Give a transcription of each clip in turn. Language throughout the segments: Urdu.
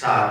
7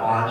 5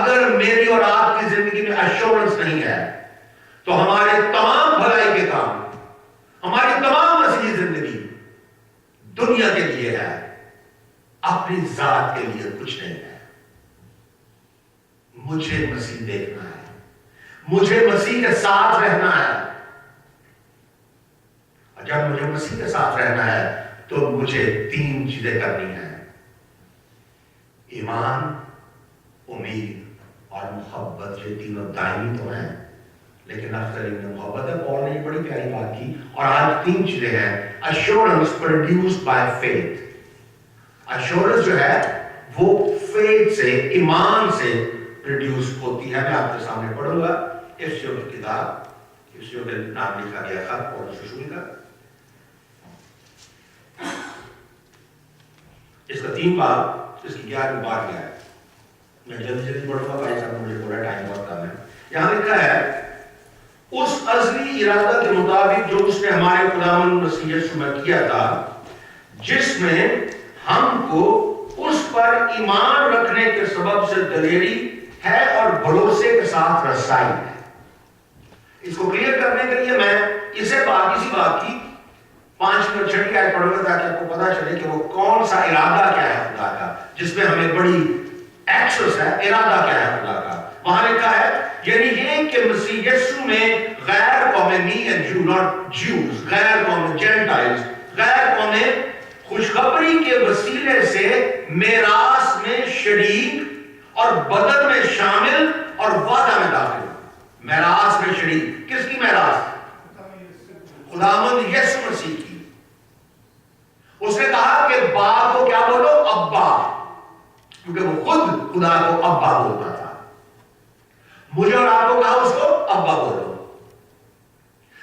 اگر میری اور آپ کی زندگی میں ایشورنس نہیں ہے تو ہمارے تمام بھلائی کے کام، ہماری تمام مسیحی زندگی دنیا کے لیے ہے، اپنی ذات کے لیے کچھ نہیں ہے۔ مجھے مسیح دیکھنا ہے، مجھے مسیح کے ساتھ رہنا ہے، اور جب مجھے مسیح کے ساتھ رہنا ہے تو مجھے 3 چیزیں کرنی ہیں: ایمان، امید اور محبت۔ یہ تینوں دائمی تو ہیں، لیکن افضل میں محبت ہے۔ پال نے یہ بڑی پیاری بات کی، اور آج 3 چیزیں ہیں۔ assurance produced by faith۔ assurance جو ہے وہ faith سے، ایمان سے پروڈیوس ہوتی ہے۔ میں آپ کے سامنے پڑھوں گا افسیوں کی کتاب، افسیوں کے نام لکھا گیا خط پولس رسول کا، اس کا 3 باب، اس کی 11ویں بات کیا ہے۔ میں جلدی پڑھوں گا، بھائی صاحب نے مجھے بولا ٹائم بہت کم ہے۔ یہاں لکھا ہے اس ازلی ارادہ کے مطابق جو اس نے ہمارے خداوند مسیح یسوع میں کیا تھا، جس میں ہم کو اس پر ایمان رکھنے کے سبب سے دلیری ہے اور بھروسے کے ساتھ رسائی ہے۔ اس کو کلیئر کرنے کے لیے میں اسی بات کی 5 اور 6 آیت پڑھوں گا تاکہ آپ کو پتا چلے کہ وہ کون سا ارادہ کیا ہے خدا کا، جس میں ہمیں بڑی ایکسس ہے۔ ارادہ کیا ہے خدا کا؟ وہاں لکھا ہے یعنی یہ کہ مسیح یسوع میں غیر قومیں، me and you, not Jews, غیر قومیں، جینٹائلز، غیر قومیں خوشخبری کے وسیلے سے میراث میں شریک اور بدن میں شامل اور وعدہ میں داخل۔ میراث میں شریک، کس کی میراث؟ خداوند یسوع مسیح کی۔ اس نے کہا کہ باپ کو کیا بولو؟ ابا، کیونکہ وہ خود خدا کو ابا بولتا تھا۔ مجھے اور آپ کو کہا اس کو ابا بولو۔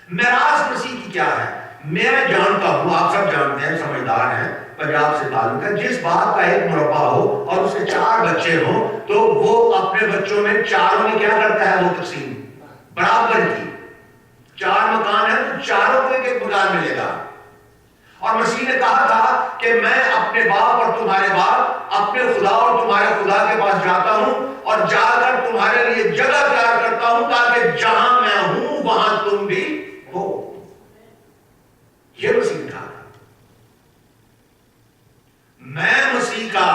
میراث مسیح کی کیا ہے؟ میں جانتا ہوں، آپ سب جانتے ہیں، سمجھدار ہیں، پنجاب سے تعلق ہے، جس باپ کا ایک مربع ہو اور اس کے 4 بچے ہوں تو وہ اپنے بچوں میں چاروں میں کیا کرتا ہے؟ وہ تقسیم برابر کی۔ 4 مکان ہیں تو چاروں کو ایک مکان ملے گا۔ اور مسیح نے کہا تھا کہ میں اپنے باپ اور تمہارے باپ، اپنے خدا اور تمہارے خدا کے پاس جاتا ہوں اور جا کر تمہارے لیے جگہ تیار کرتا ہوں تاکہ جہاں میں ہوں وہاں تم بھی ہو۔ یہ مسیح نے کہا میں مسیح کا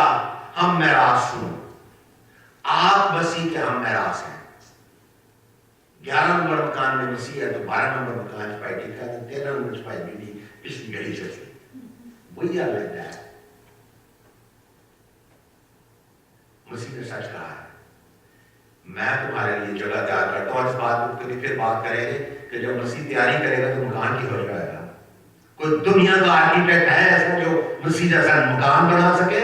ہم میراث ہوں، آپ مسیح کے ہم میراث ہیں۔ 11 نمبر مکان میں مسیح ہے تو 12 نمبر مکان چھپائی ٹھیک ہے، 13 نمبر چھپائی بھی نہیں، پچھلی گھڑی چل گئی۔ وہی یاد لگتا ہے مسیح نے سچ کہا ہے میں تمہارے لیے جگہ تیار کرتا ہوں۔ اس بات کو کبھی پھر بات کریں گے کہ جب مسیح تیاری کرے گا تو مکان کی ہو جائے گا۔ کوئی دنیا کا آرکیٹیکٹ ہے ایسا جو مسیح جیسا مکان بنا سکے،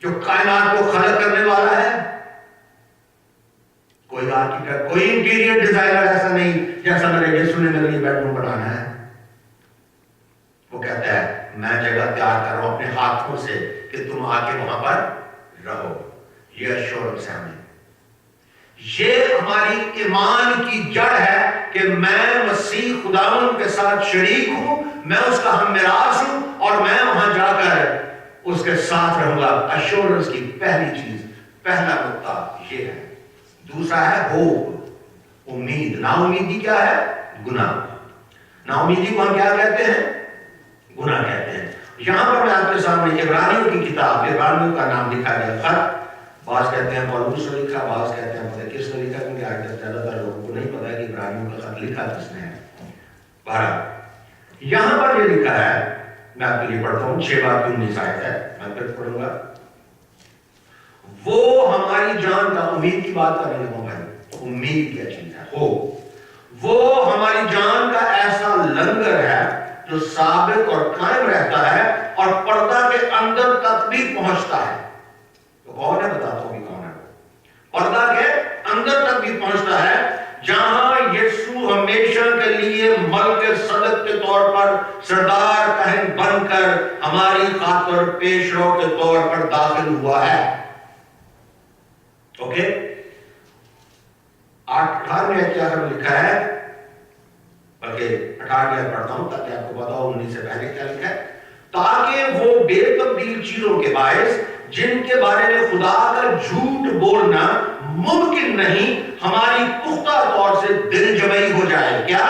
جو کائنات کو خلق کرنے والا ہے؟ کوئی آرکیٹیکٹ، کوئی انٹیریئر ڈیزائنر ایسا نہیں جیسا میرے یسوع نے میرے لیے بیڈ روم بنانا ہے۔ وہ کہتا ہے میں جگہ تیار کر رہا ہوں اپنے ہاتھوں سے کہ تم آ کے وہاں پر رہو۔ یہ ایشورنس ہے ہمیں، یہ ہماری ایمان کی جڑ ہے کہ میں مسیح خداوند کے ساتھ شریک ہوں، میں اس کا ہم میراث ہوں اور میں وہاں جا کر اس کے ساتھ رہوں گا۔ ایشورنس کی پہلی چیز، پہلا نقطہ یہ ہے۔ دوسرا ہے ہوپ، امید۔ نا امیدی کیا ہے؟ گناہ۔ نا امیدی کو ہم کیا کہتے ہیں؟ گناہ کہتے ہیں۔ یہاں پر میں آپ کے سامنے عبرانیوں کی کتاب، عبرانیوں کا نام لکھا گیا خط، بعض کہتے ہیں پولس نے لکھا، بعض کہتے ہیں پتہ کس نے لکھا، کیونکہ آج تک زیادہ تر لوگوں کو نہیں پتا کہ عبرانیوں کا خط لکھا کس نے ہے۔ بہرحال یہاں پر یہ لکھا ہے، میں آپ کے لیے پڑھتا ہوں، 6 باب کی 19 آیت ہے، میں پھر پڑھوں گا۔ وہ ہماری جان کا، امید کی بات کرنے لگا بھائی، امید کیا چیز ہے؟ ہو وہ ہماری جان کا ایسا لنگر ہے جو ثابت اور قائم رہتا ہے اور پردہ کے اندر تک بھی پہنچتا ہے۔ تو کون ہے؟ بتاتا ہوں کون ہے۔ پردہ کے اندر تک بھی پہنچتا ہے، جہاں یسوع ہمیشہ کے لیے ملک صدق کے طور پر سردار کہن بن کر ہماری خاطر پیش رو کے طور پر داخل ہوا ہے۔ اوکے، 18ویں آیت کیا لکھا ہے؟ بلکہ 18ویں پڑھتا ہوں تاکہ آپ کو بتاؤ 19 سے پہلے کیا لکھا ہے۔ تاکہ وہ بے تبدیل چیزوں کے باعث جن کے بارے میں خدا کا جھوٹ بولنا ممکن نہیں ہماری پختہ طور سے دل جمعی ہو جائے. کیا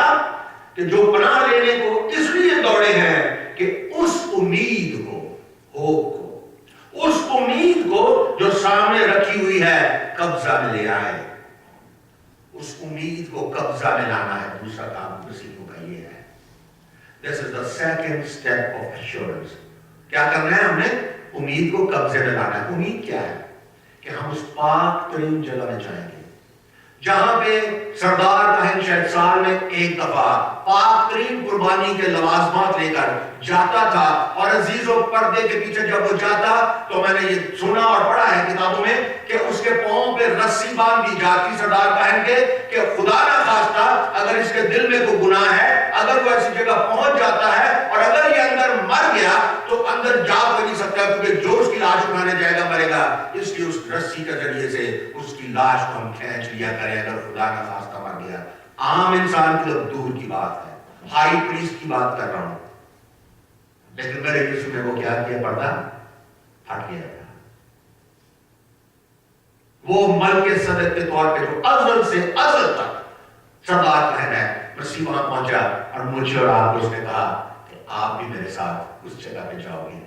کہ جو پناہ لینے کو اس لیے دوڑے ہیں کہ اس امید کو، ہوپ کو، اس امید کو جو سامنے رکھی ہوئی ہے قبضہ میں لے آئے. اس امید کو قبضہ میں لانا ہے. دوسرا کام مسیحیوں کا یہ ہے. This is the second step of assurance. کیا کرنا ہے؟ ہم نے امید کو قبضے میں لانا ہے. امید کیا ہے؟ کہ ہم اس پاک ترین جگہ میں جائیں گے جہاں پہ سردار کاہن شاید سال میں ایک دفعہ پاک ترین قربانی کے لوازمات لے کر جاتا تھا. اور عزیزوں، پردے کے پیچھے جب وہ جاتا تو میں نے یہ سنا اور پڑھا ہے کتابوں میں کہ اس کے پاؤں پہ رسی باندھ دی جاتی سردار کاہن کے، کہ خدا نہ خواستہ اگر اس کے دل میں کوئی گناہ ہے، اگر وہ ایسی جگہ پہنچ جاتا ہے اور اگر یہ اندر مر گیا تو اندر جا تو نہیں سکتا، کیونکہ جو اس کی لاش اٹھانے جائے گا مرے گا. اس لیے اس رسی کے ذریعے سے اس کی لاش کو ہم کھینچ لیا کریں اگر خدا نہ خواستہ مر گیا. عام انسان کی تو دور کی بات ہے، ہائی پریسٹ کی بات کر رہا ہوں. لیکن میرے یسوع نے وہ کیا کیا؟ پردہ ہٹ گیا تھا. وہ ملک صدق کے طور پہ جو ازل سے ازل تک سردار کاہن ہے، مسیح وہاں پہنچا اور مجھے اور آپ کو اس نے کہا کہ آپ بھی میرے ساتھ اس جگہ پہ جاؤ گے.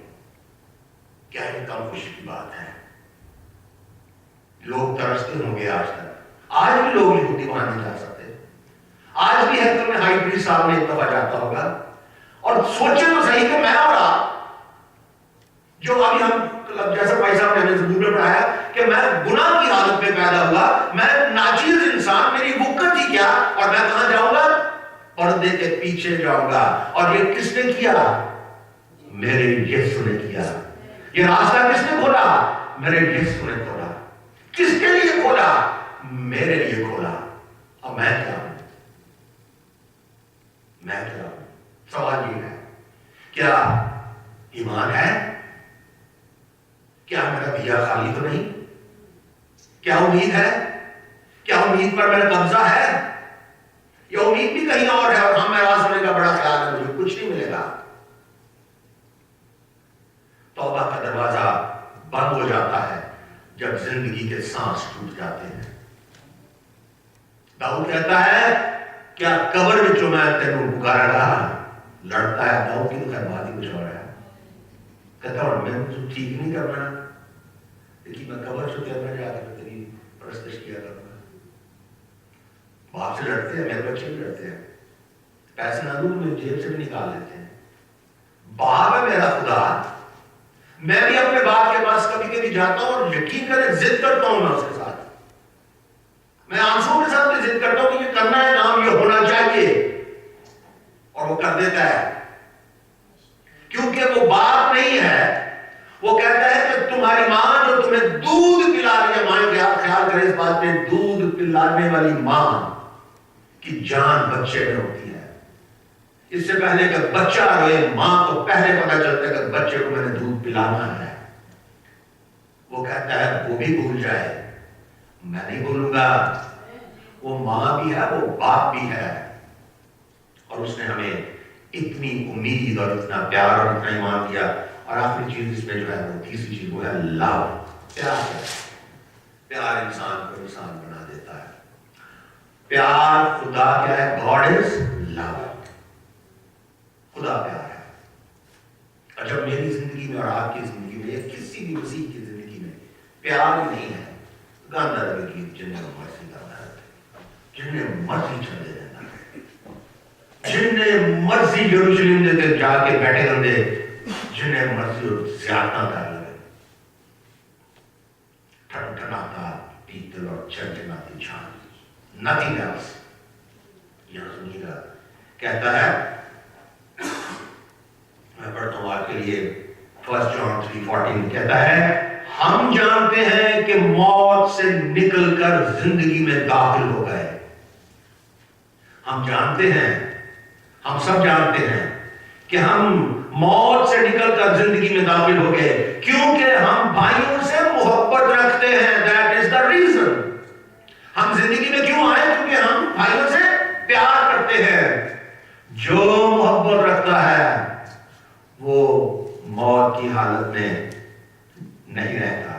کیا یہ کم خوشی کی بات ہے؟ لوگ ترستے ہوں گے آج تک. آج بھی لوگ یہودی وہاں نہیں جا سکتے. آج بھی ہیکل میں ہائی پریسٹ صاحب نے ایک دفعہ جاتا ہوگا. اور سوچیں تو صحیح کہ میں اور آپ جو ابھی ہم جیسے بھائی صاحب نے ہمیں زبور میں پڑھایا کہ میں گناہ کی حالت میں پیدا ہوا، میں ناچیز انسان، میری وقت ہی کیا، اور میں کہاں جاؤں گا؟ پردے کے پیچھے جاؤں گا. اور یہ کس نے کیا؟ میرے یسوع نے کیا. یہ راستہ کس نے کھولا؟ میرے یسوع نے کھولا. کس کے لیے کھولا؟ میرے لیے کھولا. اور میں کیا ہوں؟ میں کیا ہوں؟ سوال یہ ہے، کیا ایمان ہے؟ کیا میرا دیا خالی تو نہیں؟ کیا امید ہے؟ کیا امید پر میرا قبضہ ہے؟ یا امید بھی کہیں اور ہے اور ہم میراث ہونے کا بڑا خیال ہے، مجھے کچھ نہیں ملے گا؟ توبہ کا دروازہ بند ہو جاتا ہے جب زندگی کے سانس ٹوٹ جاتے ہیں. داؤد کہتا ہے کیا قبر میں جو میں تینوں پکارا رہا لڑتا ہے. داؤد کی تو خیر بات ہی کچھ اور ہے. کہتا ہوں میں تو ٹھیک نہیں کرنا، لیکن میں قبر سے تیرنا جا کے تیری پرستش کیا کروں گا. باپ سے لڑتے ہیں، میرے بچے بھی لڑتے ہیں، پیسے نہ دوں مجھے جیب سے بھی نکال لیتے ہیں. باپ ہے میرا خدا. میں بھی اپنے باپ کے پاس کبھی کبھی جاتا ہوں اور یقین کریں ضد کرتا ہوں. میں اس کے ساتھ میں آنسوں کے ساتھ بھی ضد کرتا ہوں کہ یہ کرنا ہے کام، یہ ہونا چاہیے، اور وہ کر دیتا ہے. کیونکہ وہ باپ نہیں ہے. وہ کہتا ہے کہ تمہاری ماں جو تمہیں دودھ پلا رہی ہے، ماں کیا خیال کرے اس بات پہ، دودھ پلانے والی ماں کی جان بچے میں ہوتی ہے. اس سے پہلے کہ بچہ روئے ماں کو پہلے پتہ چلتا ہے کہ بچے کو میں نے دودھ پلانا ہے. وہ کہتا ہے وہ بھی بھول جائے، میں نہیں بھولوں گا. وہ ماں بھی ہے، وہ باپ بھی ہے. اور اس نے ہمیں اتنی امید اور اتنا پیار اور اتنا ایمان دیا. اور آخری چیز اس میں جو ہے وہ تیسری چیز وہ ہے لو. پیار ہے. پیار انسان کو انسان بنا دیتا ہے. پیار خدا کیا ہے؟ گاڈ از لو. خدا پیار ہے. اور جب میری زندگی میں اور آپ کی زندگی میں یا کسی بھی مسیح کی زندگی میں پیار ہی نہیں ہے، گاندہ رہے گی جنہیں مرضی گاندہ رہے، جنہیں مرضی چلے دینا ہے، جنہیں مرضی یروشلم دے جا کے بیٹھے رہے، جنہیں مرضی زیادہ کر لگے، ٹھن ٹھناتا پیتل اور چنچناتی جان. nothing else. یہاں سنیے گا کہتا ہے، میں پڑھتا ہوں آپ کے لیے 1 جان 3:14 کہتا ہے ہم جانتے ہیں کہ موت سے نکل کر زندگی میں داخل ہو گئے. ہم جانتے ہیں، ہم سب جانتے ہیں کہ ہم موت سے نکل کر زندگی میں داخل ہو گئے کیونکہ ہم بھائیوں سے محبت رکھتے ہیں. That is the reason. ہم زندگی میں کیوں آئے؟ کیونکہ ہم بھائیوں سے پیار کرتے ہیں. جو محبت رکھتا ہے وہ موت کی حالت میں نہیں رہتا.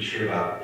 6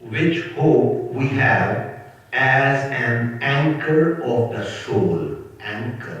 which hope we have as an anchor of the soul. Anchor,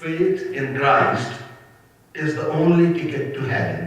faith in Christ is the only ticket to heaven.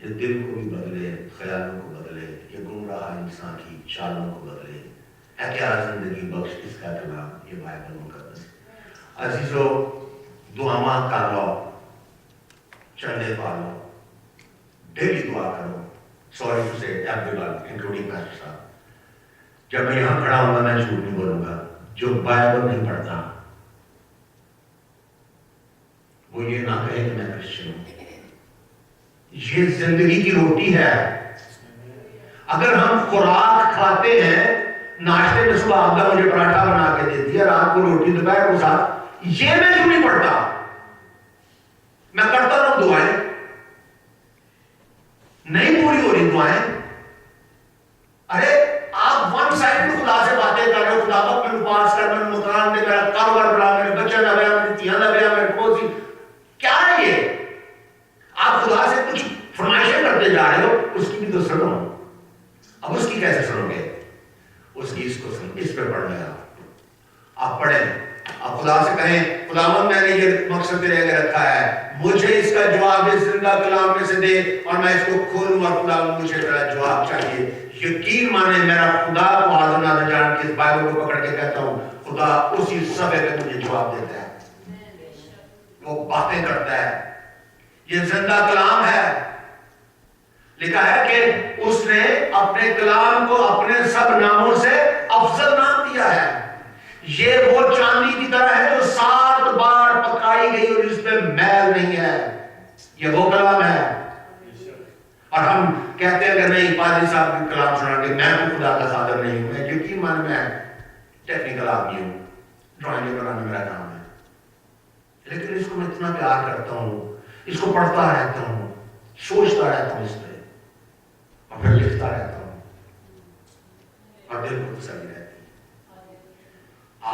یہ دل کو بھی بدلے، خیالوں کو بدلے، یہ گمراہ انسان کی چالوں کو بدلے۔ ہے کیا زندگی بخش اس کا کلام، یہ بائبل مقدس۔ عزیزو، دعا کر لو، چندے پالو، ڈیلی دعا کرو۔ سوری ٹو سے ایوری ون انکلوڈنگ پاسٹر صاحب، جب میں یہاں کھڑا ہوں گا میں جھوٹ نہیں بولوں گا، جو بائبل نہیں پڑھتا وہ یہ نہ کہے کہ میں کرسچن ہوں۔ یہ زندگی کی روٹی ہے۔ اگر ہم خوراک کھاتے ہیں، ناشتے میں صبح آپ کا مجھے پراٹھا بنا کے دے دیا، رات کو روٹی، دوپہر کو ساتھ، یہ میں کیوں نہیں پڑھتا؟ میں کرتا رہوں دعائیں، نہیں پوری ہو رہی دعائیں۔ ارے آپ ون سائڈ میں خدا سے باتیں کر رہے ہو، خدا کا میرے پاس کر، میرے مکان دے، میرا کاروبار بڑھا، میرے بچے نہ بیا، میری تیاں نہ بیا، میرے پوسی، کیا ہے یہ؟ آپ خدا سے کچھ فرمائشیں کرتے جا رہے ہو، اس کی بھی تو سنو۔ اب اس کی کیسے سنو گے؟ اس کی اس کو سنو، اس پہ پڑھنا ہے۔ آپ پڑھیں، آپ خدا سے کہیں خداوند میں نے یہ مقصد تیرے آگے رکھا ہے، مجھے اس کا جواب اس زندہ کلام میں سے دے اور میں اس کو کھولوں، اور خداوند مجھے تیرا جواب چاہیے۔ یقین مانے میرا خدا کو حاضر ناظر جان کے اس بائبل کو پکڑ کے کہتا ہوں، خدا اسی صفحے پہ مجھے جواب دیتا ہے، وہ باتیں کرتا ہے۔ یہ زندہ کلام ہے۔ لکھا ہے کہ اس نے اپنے کلام کو اپنے سب ناموں سے افضل نام دیا ہے۔ یہ وہ چاندی کی طرح ہے جو 7 بار پکائی گئی اور اس میں میل نہیں ہے۔ یہ وہ کلام ہے۔ اور ہم کہتے ہیں کہ نہیں پادری صاحب کی کلام سنا کے میں تو خدا کا خادم نہیں ہوں، میں یقین مان میں ٹیکنیکل آدمی ہوں، ڈرائنگ بنانا میرا کام ہے، لیکن اس کو میں اتنا پیار کرتا ہوں، اس کو پڑھتا رہتا ہوں، سوچتا رہتا ہوں اس پہ، اور پھر لکھتا رہتا ہوں، اور دل کو تسلی رہتی ہے۔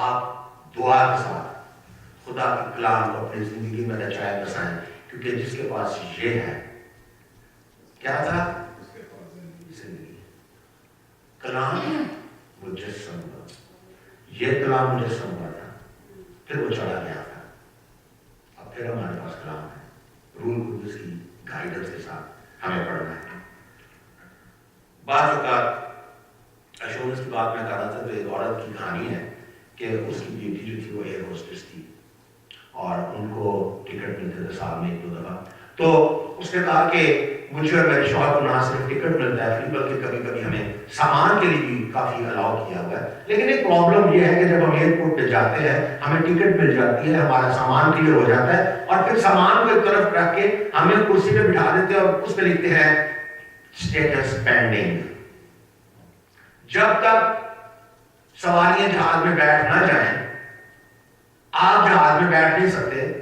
آپ دعا کے ساتھ خدا کے کلام کو اپنی زندگی میں رچائے بسائیں، کیونکہ جس کے پاس یہ ہے، کیا تھا؟ زندگی، کلام مجسم ہوا، یہ کلام مجسم ہوا تھا، پھر وہ چلا گیا تھا، اب پھر ہمارے پاس کلام ہے، روح القدس کی گائیڈنس کے ساتھ ہمیں پڑھنا ہے۔ بعض اوقات ایشورنس کی بات میں کر رہا تھا، تو ایک عورت کی کہانی ہے کہ اس کی بیٹی جو تھی وہ ایئر ہوسٹس تھی، اور ان کو ٹکٹ ملتے تھے سال میں 1-2 دفعہ، تو اس نے کہا کہ مجھے اور میرے شوہر کو نہ صرف ٹکٹ ملتا ہے فری، بلکہ کبھی کبھی ہمیں سامان کے لیے بھی کافی الاؤ کیا ہوا ہے، لیکن ایک پرابلم یہ ہے کہ جب ہم ایئرپورٹ پہ جاتے ہیں ہمیں ٹکٹ مل جاتی ہے، ہمارا سامان کلیئر ہو جاتا ہے، اور پھر سامان کو ایک طرف رکھ کے ہمیں کرسی پہ بٹھا دیتے ہیں اور اس پہ لکھتے ہیں اسٹیٹس پینڈنگ۔ جب تک سواریاں جہاز میں بیٹھ نہ جائیں آپ جہاز میں بیٹھ نہیں سکتے۔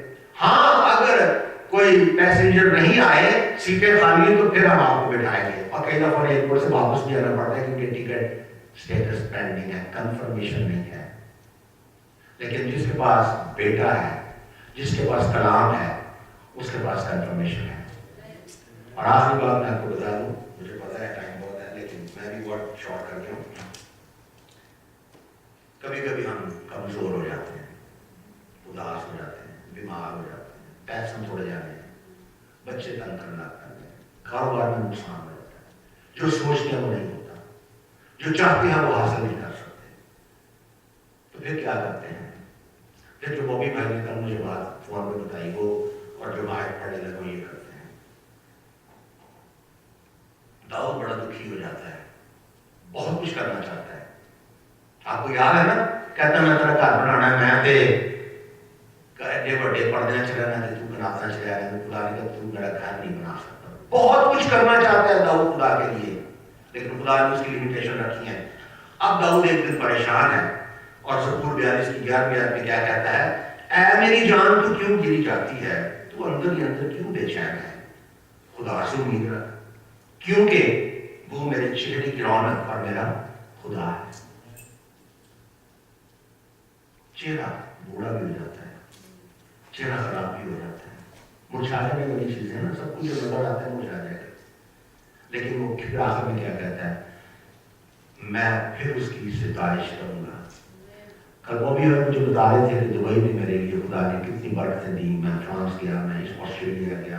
ہاں اگر کوئی پیسنجر نہیں آئے، سیٹیں خالی ہیں، تو پھر ہم آپ کو بٹھائیں گے، اور کئی دفعہ ایئرپورٹ سے واپس بھی آنا پڑتا ہے کیونکہ ٹکٹ اسٹیٹس پینڈنگ ہے، کنفرمیشن نہیں ہے۔ لیکن جس کے پاس بیٹا ہے، جس کے پاس کلام ہے، اس کے پاس کنفرمیشن ہے۔ اور آخری بات میں آپ کو بتا دوں، مجھے پتا ہے ٹائم بہت ہے لیکن میں بھی بہت شارٹ کر گیا ہوں، کبھی کبھی ہم کمزور ہو جاتے ہیں، اداس ہو جاتے ہیں، بیمار ہو جاتے ہیں، پیسے تھوڑے جاتے ہیں، بچے تنگ کرنا کرتے ہیں، کاروبار میں نقصان ہو جاتا ہے، جو سوچتے ہیں وہ نہیں ہوتا، جو چاہتے ہیں وہ حاصل نہیں کر سکتے، تو پھر کیا کرتے ہیں؟ پھر جو بوبی بھائی نے کل مجھے بات فون پہ بتائی وہ، اور جو آیت پڑھنے لگے وہ یہ کرتے ہیں۔ داؤد بڑا دکھی ہو جاتا ہے، بہت کچھ کرنا چاہتا ہے، آپ کو یاد ہے نا، کہتا میں تیرا گھر بنانا ہے، میں ایڈے بڑے پردے چلانا ہے، تو بناتا چلا ہے، خدا نے کہا تو میرا گھر نہیں بنا سکتا۔ بہت کچھ کرنا چاہتا ہے داؤد خدا کے لیے، لیکن خدا نے اس کی لمیٹیشن رکھی ہے۔ اب داؤد ایک دن پریشان ہے، اور زبور 42 کی 11ویں آیت میں کیا کہتا ہے؟ اے میری جان تو کیوں گری جاتی ہے، تو اندر ہی اندر کیوں بے چین ہے؟ خدا سے امید رکھ، کیونکہ وہ میرے چہرے کی رونق اور میرا خدا ہے۔ چہرہ بوڑھا بھی ہو جاتا ہے، چہرہ خراب بھی ہو جاتا ہے، مرجھا جانے والی چیزیں نا، سب کچھ جو نظر آتا ہے مرجھا جائے گا، لیکن وہ پھر آخر میں کیا کہتا ہے؟ میں پھر اس کی ستائش کروں گا۔ کل وہ بھی مجھے بتا رہے تھے کہ دبئی میں میرے لیے خدا نے کتنی برکتیں دی، میں فرانس گیا، میں آسٹریلیا گیا،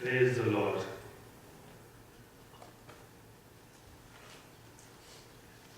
Praise the Lord।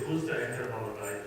who's the anchor of our life?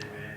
Amen।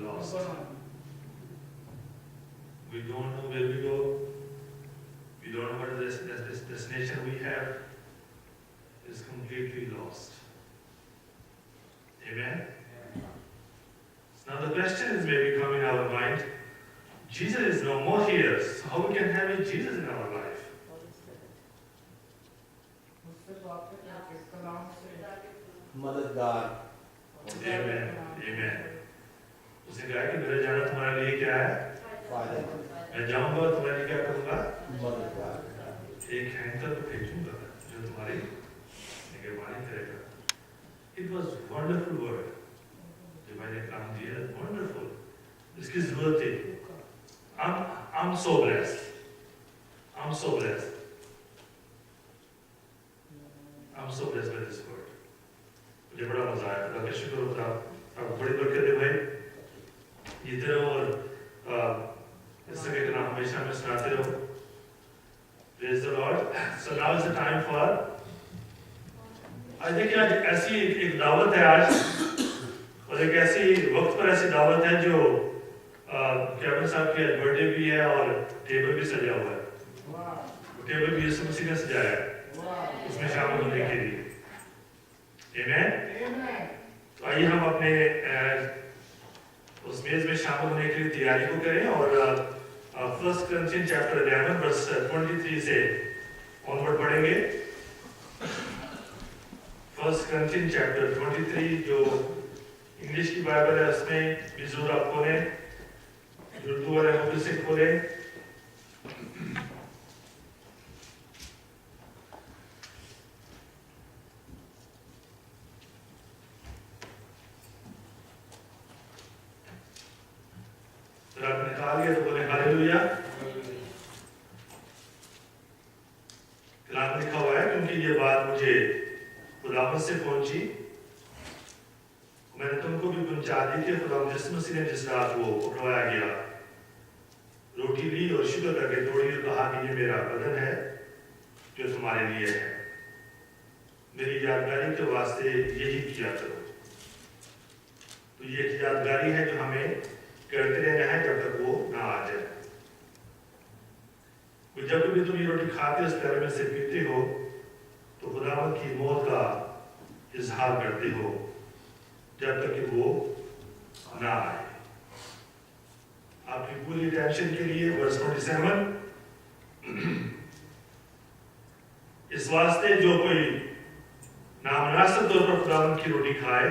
Lost। We don't know where we go. We don't know what this destination we have is completely lost. Amen? Now the question is maybe coming in our mind, Jesus is no more here, so how we can have Jesus in our life? مددگار. Amen. Amen. اس نے کہا کہ میرا جانا تمہارے لیے کیا ہے؟ فائدہ میں جاؤں گا تمہارے لیے کیا کروں گا؟ مددگار. ایک ہینکر کو بھیجوں گا جو تمہاری نگہبانی کرے گا. It was wonderful word. جو میں نے کام دیا wonderful. اس کی ضرورت تھی. I'm so blessed. I'm so blessed. I'm so blessed by this word. مجھے بڑا مزہ آیا. خدا کا شکر ہوتا. آپ بڑی برکت دے بھائی. جیتے رہو اور اس طرح کے نام ہمیشہ میں سناتے رہو. Praise the Lord. So now is the time for آج دیکھیں آج ایسی ایک دعوت ہے آج اور ایک ایسی وقت پر ایسی دعوت ہے جو کیپٹن صاحب کی برتھ ڈے بھی ہے اور ٹیبل بھی سجا ہوا ہے. ٹیبل بھی یسوع مسیح نے سجایا ہے اس میں شامل ہونے کے لیے. آمین. تو آئیے ہم اپنے اس میز میں شامل ہونے کے لیے تیاری کو کریں اور 1 Corinthians chapter 11 verse 23 سے onward پڑھیں گے. 1 Corinthians chapter 23 جو انگلش کی بائبل ہے اس میں بھی ضرور آپ کھولیں. اردو والے ہم سے کھولیں. اگر آپ نے نکال لیا تو بولیں ہاللیلویا. کلام لکھا ہوا ہے کیونکہ یہ بات مجھے خداوند سے پہنچی. میں نے تم کو بھی پہنچا دی کہ خداوند یسوع مسیح نے جس رات وہ پکڑوایا گیا روٹی لی اور شکر کر کے توڑی اور کہا کہ یہ میرا بدن ہے جو تمہارے لیے ہے. میری یادگاری کے واسطے یہی کیا کرو. تو یہ ایک یادگاری ہے جو ہمیں کرتے رہنا ہے جب تک وہ نہ آ جائے. جب بھی تم یہ روٹی کھاتے اس پیالے میں سے پیتے ہو تو خداوند کی موت کا اظہار کرتے ہو جب تک کہ وہ نہ آئے. آپ کی پوری ٹینشن کے لیے ورس 27 اس واسطے جو کوئی نامناسب طور پر خداوند کی روٹی کھائے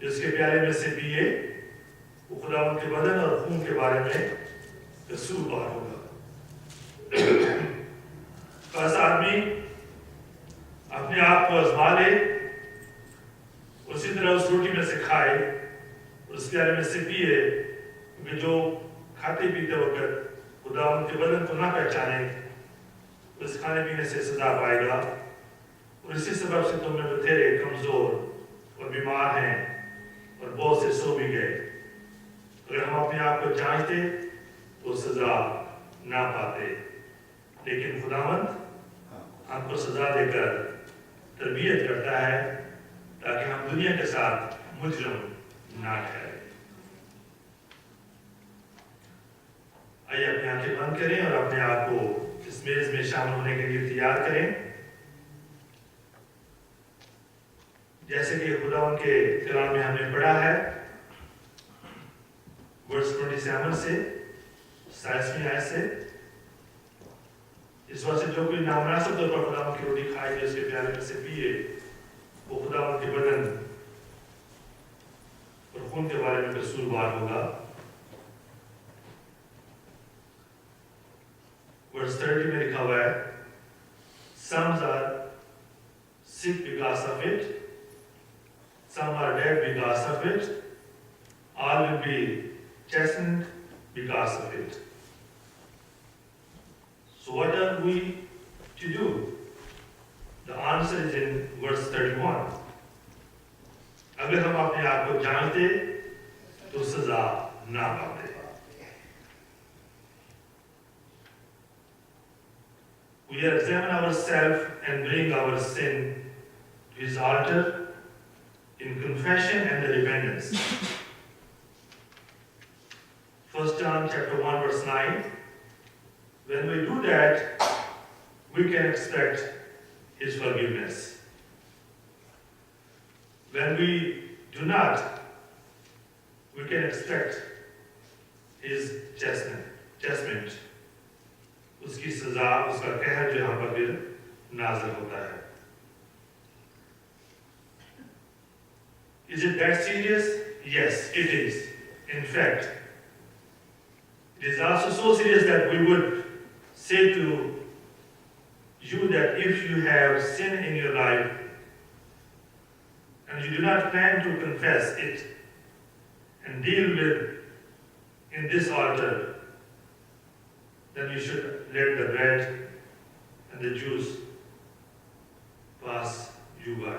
اس کے پیالے میں سے پیے وہ خداوند کے بدن اور خون کے بارے میں قصوروار ہوگا. بس آدمی اپنے آپ کو آزما لے اسی طرح اس روٹی میں سے کھائے اس پیالے میں سے پیے کیونکہ جو کھاتے پیتے وقت خداوند کے بدن کو نہ پہچانے اس کھانے پینے سے سزا پائے گا. اور اسی سبب سے تم میں بتھیرے کمزور اور بیمار ہیں اور بہت سے سو بھی گئے. اگر ہم اپنے آپ کو جانچتے تو سزا نہ پاتے لیکن خداوند ہم کو سزا دے کر تربیت کرتا ہے تاکہ ہم دنیا کے ساتھ مجرم نہ ٹھہرے. آئیے اپنی آنکھیں بند کریں اور اپنے آپ کو اس میز میں شامل ہونے کے لیے تیار کریں. جیسے کہ خداوند کے کلام میں ہم نے پڑھا ہے ورس 27 سے 27ویں آیت سے اس واسطے جو کوئی نامناسب طور پر خداوند کی روٹی کھائے گی اس کے پیالے میں سے پیے وہ خداوند کے بدن اور خون کے بارے میں قصوروار ہوگا. ورس 30 میں لکھا ہوا ہے some are sick because of it, some are dead because of it, all will be chastened because of it. So what are we to do? The answer is in verse 31. اگر ہم اپنے آپ کو جانتے تو سزا نہ پاتے. We examine ourselves and bring our sin to His altar in confession and repentance. 1 John chapter 1 verse 9. When we do that, we can expect His forgiveness. When we do not, we can expect His judgment. اس کی سزا اس کا قہر جو یہاں پر پھر نازل ہوتا ہے. Is it that serious? Yes, it is. In fact, it is also so serious that we would say to you that if you have sin in your life and you do not plan to confess it and deal with in this altar, then you should let the bread and the juice pass you by.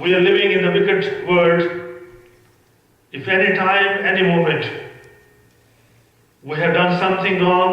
We are living in a wicked world. If any time, any moment, we have done something wrong,